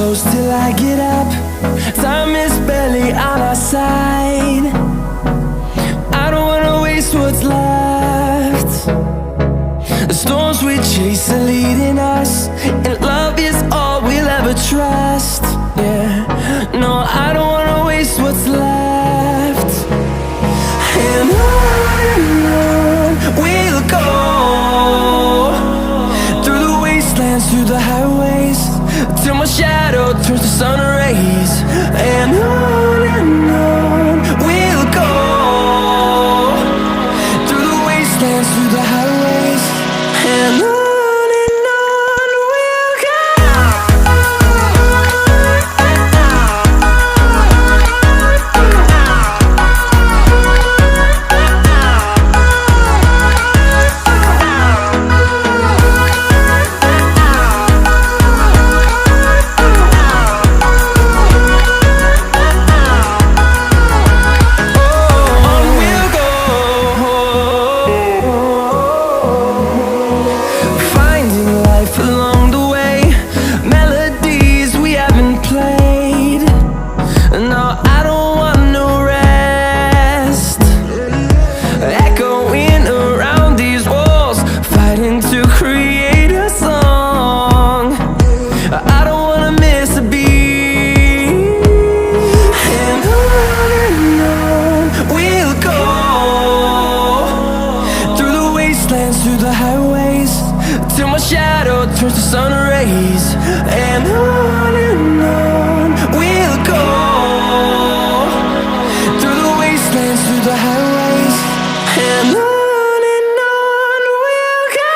close till I get up. Time is barely on our side. I don't wanna waste what's left. The storms we chase are leading us, and love is all we'll ever trust. Yeah, no, I don't wanna waste what's left. And on we'll go, through the wastelands, through the highways, till my shadow turns to sun rays. And on we'll go, through the wastelands, through the highways, and on. Through the highways, till my shadow turns to sun rays. And on we'll go, through the wastelands, through the highways, and on we'll go.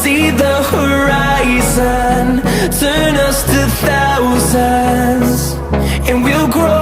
See the horizon turn us to thousands, and we'll grow